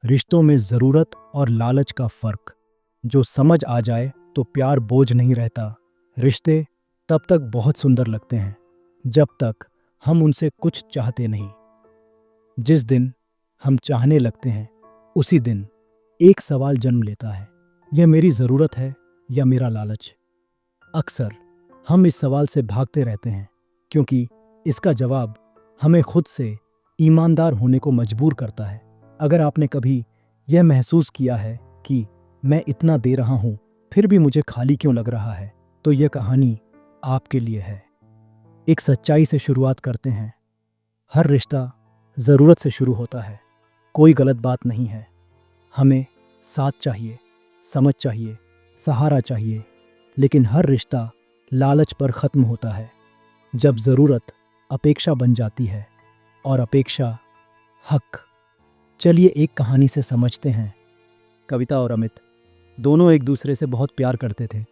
रिश्तों में ज़रूरत और लालच का फ़र्क। जो समझ आ जाए तो प्यार बोझ नहीं रहता। रिश्ते तब तक बहुत सुंदर लगते हैं जब तक हम उनसे कुछ चाहते नहीं। जिस दिन हम चाहने लगते हैं उसी दिन एक सवाल जन्म लेता है, यह मेरी ज़रूरत है या मेरा लालच। अक्सर हम इस सवाल से भागते रहते हैं क्योंकि इसका जवाब हमें खुद से ईमानदार होने को मजबूर करता है। अगर आपने कभी यह महसूस किया है कि मैं इतना दे रहा हूँ फिर भी मुझे खाली क्यों लग रहा है, तो यह कहानी आपके लिए है। एक सच्चाई से शुरुआत करते हैं। हर रिश्ता ज़रूरत से शुरू होता है। कोई गलत बात नहीं है। हमें साथ चाहिए, समझ चाहिए, सहारा चाहिए। लेकिन हर रिश्ता लालच पर ख़त्म होता है जब ज़रूरत अपेक्षा बन जाती है और अपेक्षा हक। चलिए एक कहानी से समझते हैं। कविता और अमित दोनों एक दूसरे से बहुत प्यार करते थे।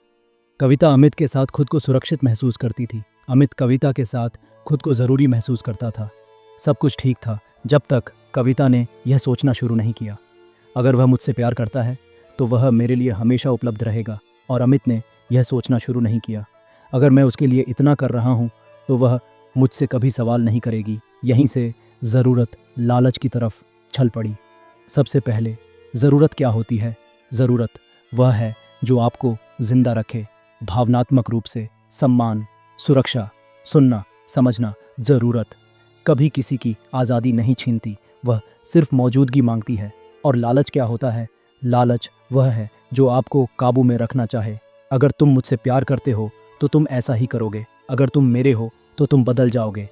कविता अमित के साथ खुद को सुरक्षित महसूस करती थी। अमित कविता के साथ खुद को ज़रूरी महसूस करता था। सब कुछ ठीक था जब तक कविता ने यह सोचना शुरू नहीं किया, अगर वह मुझसे प्यार करता है तो वह मेरे लिए हमेशा उपलब्ध रहेगा। और अमित ने यह सोचना शुरू नहीं किया, अगर मैं उसके लिए इतना कर रहा हूँ तो वह मुझसे कभी सवाल नहीं करेगी। यहीं से ज़रूरत लालच की तरफ छल पड़ी। सबसे पहले ज़रूरत क्या होती है? ज़रूरत वह है जो आपको जिंदा रखे, भावनात्मक रूप से। सम्मान, सुरक्षा, सुनना, समझना। ज़रूरत कभी किसी की आज़ादी नहीं छीनती, वह सिर्फ मौजूदगी मांगती है। और लालच क्या होता है? लालच वह है जो आपको काबू में रखना चाहे। अगर तुम मुझसे प्यार करते हो तो तुम ऐसा ही करोगे, अगर तुम मेरे हो तो तुम बदल जाओगे।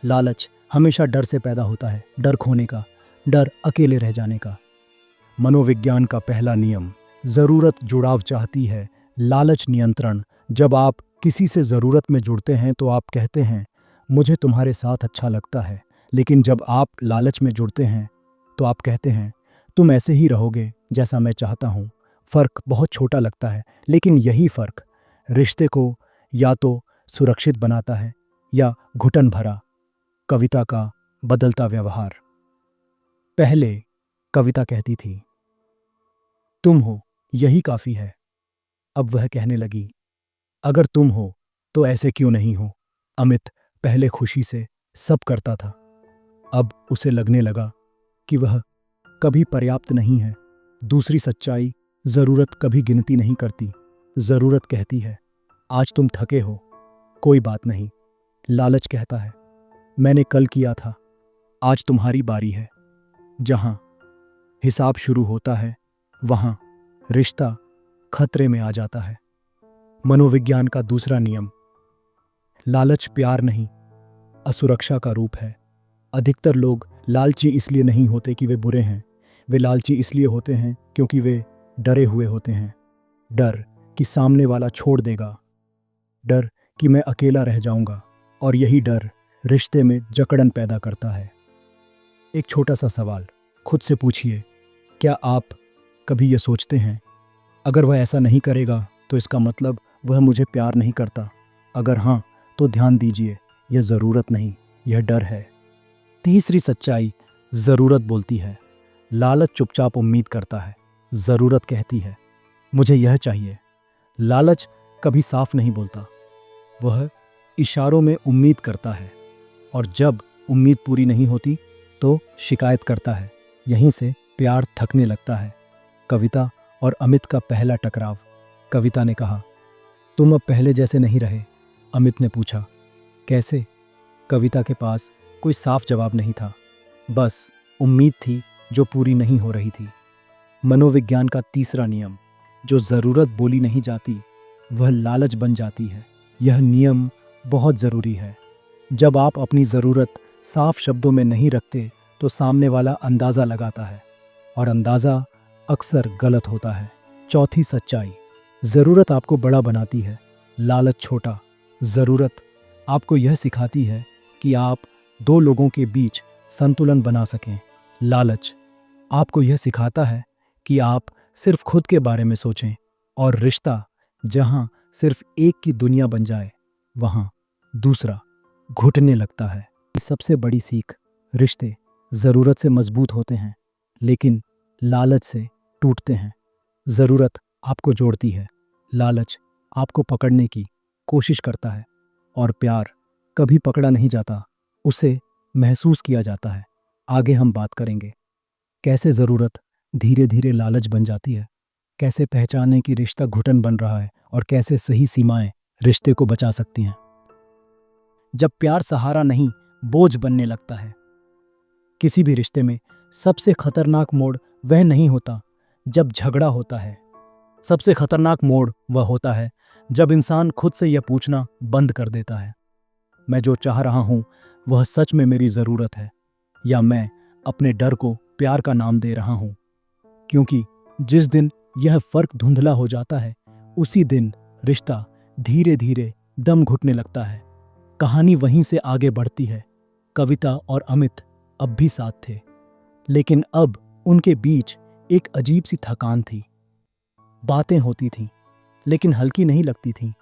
लालच हमेशा डर से पैदा होता है, डर खोने का, डर अकेले रह जाने का। मनोविज्ञान का पहला नियम। ज़रूरत जुड़ाव चाहती है, लालच नियंत्रण। जब आप किसी से ज़रूरत में जुड़ते हैं तो आप कहते हैं मुझे तुम्हारे साथ अच्छा लगता है, लेकिन जब आप लालच में जुड़ते हैं तो आप कहते हैं तुम ऐसे ही रहोगे जैसा मैं चाहता हूँ। फ़र्क बहुत छोटा लगता है, लेकिन यही फ़र्क रिश्ते को या तो सुरक्षित बनाता है या घुटन भरा। कविता का बदलता व्यवहार। पहले कविता कहती थी तुम हो यही काफ़ी है। अब वह कहने लगी अगर तुम हो तो ऐसे क्यों नहीं हो। अमित पहले खुशी से सब करता था, अब उसे लगने लगा कि वह कभी पर्याप्त नहीं है। दूसरी सच्चाई, ज़रूरत कभी गिनती नहीं करती। ज़रूरत कहती है आज तुम थके हो, कोई बात नहीं। लालच कहता है मैंने कल किया था, आज तुम्हारी बारी है। जहाँ हिसाब शुरू होता है वहाँ रिश्ता खतरे में आ जाता है। मनोविज्ञान का दूसरा नियम। लालच प्यार नहीं, असुरक्षा का रूप है। अधिकतर लोग लालची इसलिए नहीं होते कि वे बुरे हैं, वे लालची इसलिए होते हैं क्योंकि वे डरे हुए होते हैं। डर कि सामने वाला छोड़ देगा, डर कि मैं अकेला रह जाऊंगा। और यही डर रिश्ते में जकड़न पैदा करता है। एक छोटा सा सवाल खुद से पूछिए, क्या आप कभी ये सोचते हैं अगर वह ऐसा नहीं करेगा तो इसका मतलब वह मुझे प्यार नहीं करता? अगर हाँ तो ध्यान दीजिए, यह ज़रूरत नहीं, यह डर है। तीसरी सच्चाई, ज़रूरत बोलती है, लालच चुपचाप उम्मीद करता है। ज़रूरत कहती है मुझे यह चाहिए। लालच कभी साफ नहीं बोलता, वह इशारों में उम्मीद करता है। और जब उम्मीद पूरी नहीं होती तो शिकायत करता है। यहीं से प्यार थकने लगता है। कविता और अमित का पहला टकराव। कविता ने कहा तुम अब पहले जैसे नहीं रहे। अमित ने पूछा कैसे? कविता के पास कोई साफ जवाब नहीं था, बस उम्मीद थी जो पूरी नहीं हो रही थी। मनोविज्ञान का तीसरा नियम। जो ज़रूरत बोली नहीं जाती वह लालच बन जाती है। यह नियम बहुत ज़रूरी है। जब आप अपनी ज़रूरत साफ शब्दों में नहीं रखते तो सामने वाला अंदाज़ा लगाता है, और अंदाज़ा अक्सर गलत होता है। चौथी सच्चाई, ज़रूरत आपको बड़ा बनाती है, लालच छोटा। ज़रूरत आपको यह सिखाती है कि आप दो लोगों के बीच संतुलन बना सकें। लालच आपको यह सिखाता है कि आप सिर्फ खुद के बारे में सोचें, और रिश्ता जहां सिर्फ एक की दुनिया बन जाए वहां दूसरा घुटने लगता है। सबसे बड़ी सीख, रिश्ते ज़रूरत से मजबूत होते हैं लेकिन लालच से टूटते हैं। ज़रूरत आपको जोड़ती है, लालच आपको पकड़ने की कोशिश करता है, और प्यार कभी पकड़ा नहीं जाता, उसे महसूस किया जाता है। आगे हम बात करेंगे कैसे ज़रूरत धीरे धीरे लालच बन जाती है, कैसे पहचाने कि रिश्ता घुटन बन रहा है, और कैसे सही सीमाएं रिश्ते को बचा सकती हैं। जब प्यार सहारा नहीं बोझ बनने लगता है। किसी भी रिश्ते में सबसे खतरनाक मोड़ वह नहीं होता जब झगड़ा होता है। सबसे खतरनाक मोड़ वह होता है जब इंसान खुद से यह पूछना बंद कर देता है, मैं जो चाह रहा हूं वह सच में मेरी ज़रूरत है, या मैं अपने डर को प्यार का नाम दे रहा हूं। क्योंकि जिस दिन यह फर्क धुंधला हो जाता है, उसी दिन रिश्ता धीरे धीरे दम घुटने लगता है। कहानी वहीं से आगे बढ़ती है। कविता और अमित अब भी साथ थे, लेकिन अब उनके बीच एक अजीब सी थकान थी। बातें होती थीं, लेकिन हल्की नहीं लगती थीं।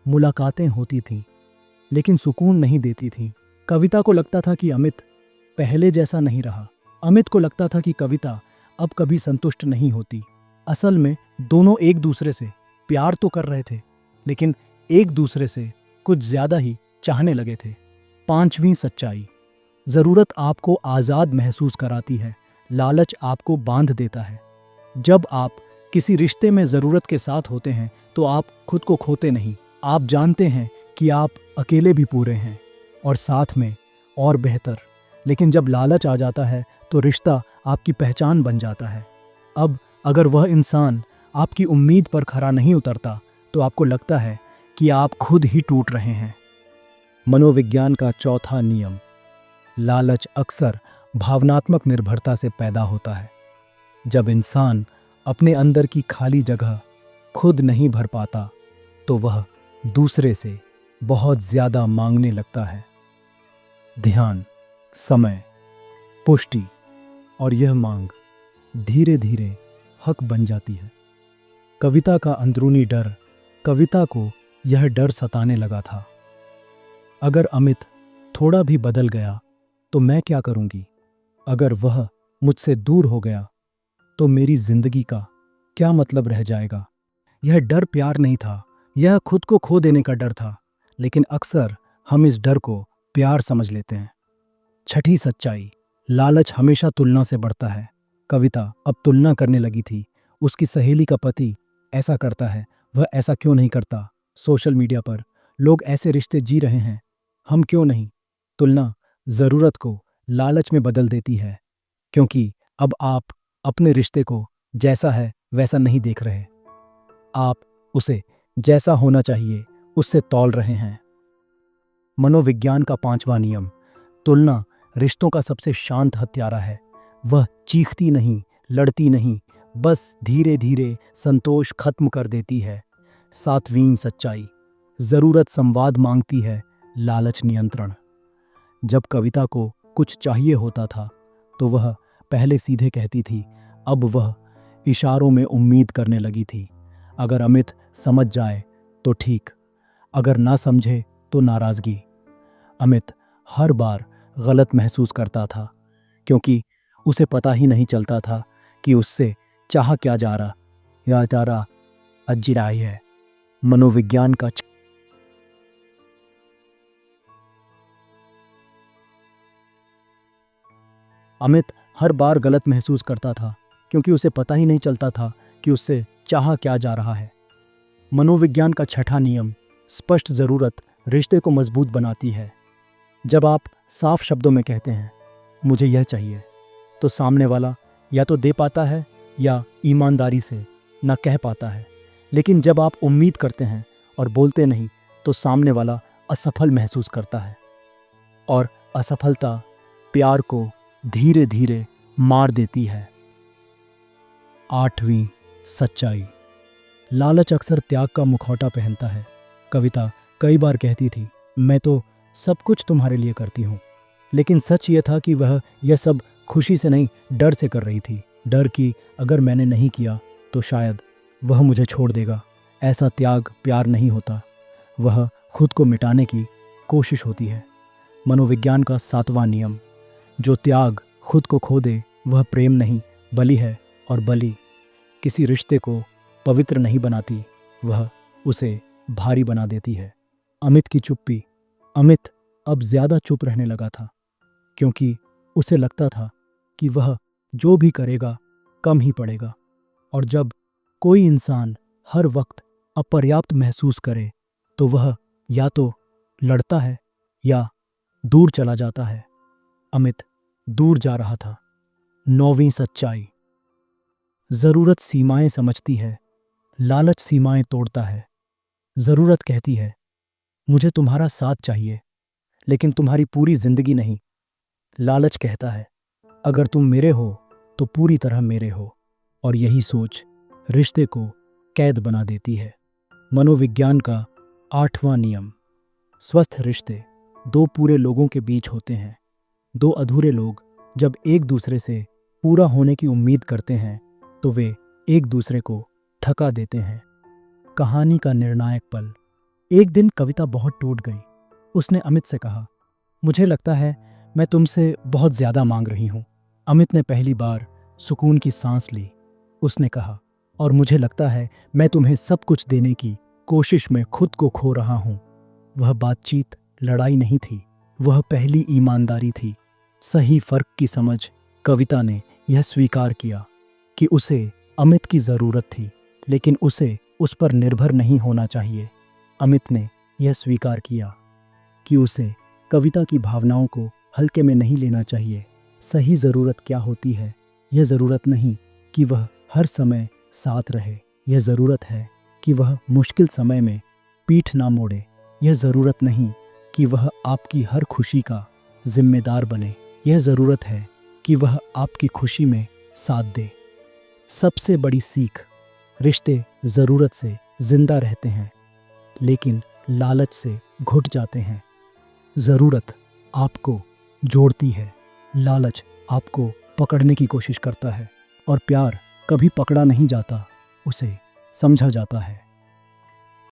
मुलाकातें होती थीं, लेकिन सुकून नहीं देती थीं। कविता को लगता था कि अमित पहले जैसा नहीं रहा। अमित को लगता था कि कविता अब कभी संतुष्ट नहीं होती। असल में दोनों एक दूसरे से प्यार तो कर रहे थे, लेकिन एक दूसरे से कुछ ज्यादा ही चाहने लगे थे। पांचवीं सच्चाई, जरूरत आपको आजाद महसूस कराती है, लालच आपको बांध देता है। जब आप किसी रिश्ते में जरूरत के साथ होते हैं तो आप खुद को खोते नहीं। आप जानते हैं कि आप अकेले भी पूरे हैं, और साथ में और बेहतर। लेकिन जब लालच आ जाता है तो रिश्ता आपकी पहचान बन जाता है। अब अगर वह इंसान आपकी उम्मीद पर खरा नहीं उतरता तो आपको लगता है कि आप खुद ही टूट रहे हैं। मनोविज्ञान का चौथा नियम, लालच अक्सर भावनात्मक निर्भरता से पैदा होता है। जब इंसान अपने अंदर की खाली जगह खुद नहीं भर पाता तो वह दूसरे से बहुत ज्यादा मांगने लगता है। ध्यान, समय, पुष्टि, और यह मांग धीरे धीरे हक बन जाती है। कविता का अंदरूनी डर, कविता को यह डर सताने लगा था, अगर अमित थोड़ा भी बदल गया तो मैं क्या करूंगी? अगर वह मुझसे दूर हो गया तो मेरी जिंदगी का क्या मतलब रह जाएगा? यह डर प्यार नहीं था, यह खुद को खो देने का डर था। लेकिन अक्सर हम इस डर को प्यार समझ लेते हैं। छठी सच्चाई, लालच हमेशा तुलना से बढ़ता है। कविता अब तुलना करने लगी थी। उसकी सहेली का पति ऐसा करता है, वह ऐसा क्यों नहीं करता? सोशल मीडिया पर लोग ऐसे रिश्ते जी रहे हैं, हम क्यों नहीं? तुलना जरूरत को लालच में बदल देती है, क्योंकि अब आप अपने रिश्ते को जैसा है वैसा नहीं देख रहे। आप उसे जैसा होना चाहिए उससे तौल रहे हैं। मनोविज्ञान का पांचवा नियम, तुलना रिश्तों का सबसे शांत हत्यारा है। वह चीखती नहीं, लड़ती नहीं, बस धीरे धीरे संतोष खत्म कर देती है। सातवीं सच्चाई, जरूरत संवाद मांगती है, लालच नियंत्रण। जब कविता को कुछ चाहिए होता था तो वह पहले सीधे कहती थी, अब वह इशारों में उम्मीद करने लगी थी। अगर अमित समझ जाए तो ठीक, अगर ना समझे तो नाराजगी। अमित हर बार गलत महसूस करता था, क्योंकि उसे पता ही नहीं चलता था कि उससे चाहा क्या जा रहा या जा रहा अज्जिराई है। मनोविज्ञान का अमित हर बार गलत महसूस करता था, क्योंकि उसे पता ही नहीं चलता था कि उससे चाहा क्या जा रहा है। मनोविज्ञान का छठा नियम, स्पष्ट ज़रूरत रिश्ते को मजबूत बनाती है। जब आप साफ शब्दों में कहते हैं मुझे यह चाहिए, तो सामने वाला या तो दे पाता है या ईमानदारी से ना कह पाता है। लेकिन जब आप उम्मीद करते हैं और बोलते नहीं तो सामने वाला असफल महसूस करता है, और असफलता प्यार को धीरे धीरे मार देती है। आठवीं सच्चाई, लालच अक्सर त्याग का मुखौटा पहनता है। कविता कई बार कहती थी, मैं तो सब कुछ तुम्हारे लिए करती हूँ, लेकिन सच ये था कि वह यह सब खुशी से नहीं, डर से कर रही थी। डर कि अगर मैंने नहीं किया तो शायद वह मुझे छोड़ देगा। ऐसा त्याग प्यार नहीं होता, वह खुद को मिटाने की कोशिश होती है। मनोविज्ञान का सातवां नियम, जो त्याग खुद को खो दे वह प्रेम नहीं बलि है। और बलि किसी रिश्ते को पवित्र नहीं बनाती, वह उसे भारी बना देती है। अमित की चुप्पी। अमित अब ज्यादा चुप रहने लगा था, क्योंकि उसे लगता था कि वह जो भी करेगा कम ही पड़ेगा। और जब कोई इंसान हर वक्त अपर्याप्त महसूस करे तो वह या तो लड़ता है या दूर चला जाता है। अमित दूर जा रहा था। 9वीं सच्चाई। जरूरत सीमाएं समझती है, लालच सीमाएं तोड़ता है। जरूरत कहती है, मुझे तुम्हारा साथ चाहिए, लेकिन तुम्हारी पूरी जिंदगी नहीं। लालच कहता है, अगर तुम मेरे हो तो पूरी तरह मेरे हो। और यही सोच रिश्ते को कैद बना देती है। मनोविज्ञान का 8वां नियम। स्वस्थ रिश्ते दो पूरे लोगों के बीच होते हैं। दो अधूरे लोग जब एक दूसरे से पूरा होने की उम्मीद करते हैं तो वे एक दूसरे को थका देते हैं। कहानी का निर्णायक पल। एक दिन कविता बहुत टूट गई। उसने अमित से कहा, मुझे लगता है मैं तुमसे बहुत ज्यादा मांग रही हूँ। अमित ने पहली बार सुकून की सांस ली। उसने कहा, और मुझे लगता है मैं तुम्हें सब कुछ देने की कोशिश में खुद को खो रहा हूँ। वह बातचीत लड़ाई नहीं थी, वह पहली ईमानदारी थी। सही फर्क की समझ। कविता ने यह स्वीकार किया कि उसे अमित की जरूरत थी, लेकिन उसे उस पर निर्भर नहीं होना चाहिए। अमित ने यह स्वीकार किया कि उसे कविता की भावनाओं को हल्के में नहीं लेना चाहिए। सही ज़रूरत क्या होती है? यह ज़रूरत नहीं कि वह हर समय साथ रहे, यह ज़रूरत है कि वह मुश्किल समय में पीठ ना मोड़े। यह ज़रूरत नहीं कि वह आपकी हर खुशी का जिम्मेदार बने, यह ज़रूरत है कि वह आपकी खुशी में साथ दे। सबसे बड़ी सीख। रिश्ते ज़रूरत से जिंदा रहते हैं, लेकिन लालच से घुट जाते हैं। ज़रूरत आपको जोड़ती है, लालच आपको पकड़ने की कोशिश करता है, और प्यार कभी पकड़ा नहीं जाता, उसे समझा जाता है।